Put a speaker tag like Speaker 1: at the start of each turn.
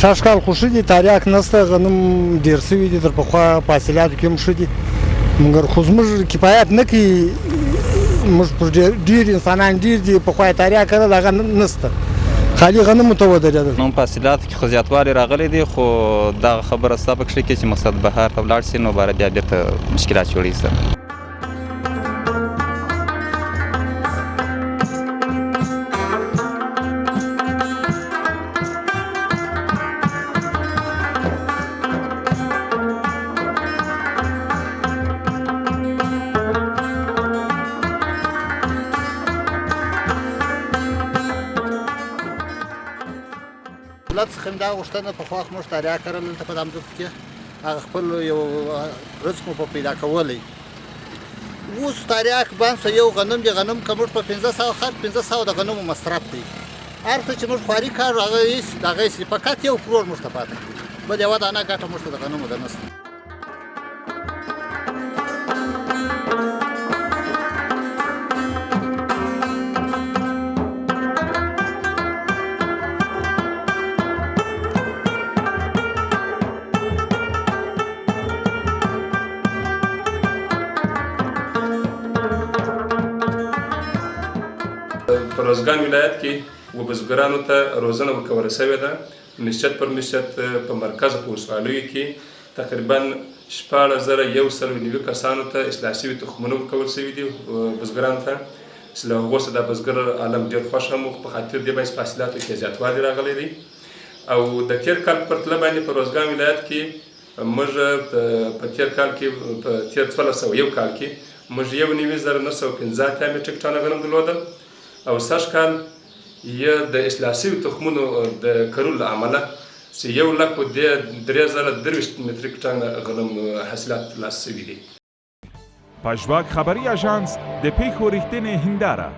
Speaker 1: شاش کال خو ښه دي تریاک نشته غنم ډېر شوي دي تر پخوا په حاصلاتو کې هم ښه دي مګر خو زموږ کفایت نه کوي موږ پر ډېر انسانان ډېر دي پخوا یې تریاک کرل هغه نشته خالي غنمو ته ودرېدل
Speaker 2: نو په حاصلاتو کې خو زیاتوالی راغلی دی خو دغه خبره ستا په کښې کې چې مقصد بهر ته ولاړ شي نو بیا بېرته مشکلات جوړېږي سره
Speaker 3: دولت څخه مې دا غوښتنه پخوا خو موږ تریاک کرل دلته په دې ځمکو کې هغه خپل یو رزق مو په پیدا کولی اوس تریاک بند شو یو غنم دی غنم که موږ په 1500 خرڅ 1500 د غنمو مصرف دی هر څه چې موږ خواري کار هغه هېڅ د هغه هېڅ فقط یو کروړ موږ ته پاته کېږي بل یوه دانه ګټه موږ ته د غنمو ده نشته
Speaker 4: په روزګان ولایت کې وبزګرانو ته روزنه ورکول شوې ده نسبت پر نسبت په مرکز په ولسوالیو کې تقریبا 16190 کسانو ته اصلاح شوي تخمونه ورکول شوي دي بزګرانو ته چې له هغو څخه د بزګر عالم ډېر خوښ هم په خاطر دې باعث په حاصلاتو کې زیاتوالی راغلی دی او د تېر کال په پرتله باندې په روزګان ولایت کې موږ په تېر کال کې په تېر 1201 کال کې موږ 1915 میټریک ټنه غنم درلودل او سږ کال یې د اصلاح شوي تخمونو د کرلو له امله چې 1,03,023 متریک ټنه غنم حاصلات ترلاسه شوي دي.
Speaker 5: پژواک خبری آژانس د پیښو ریښتینې هنداره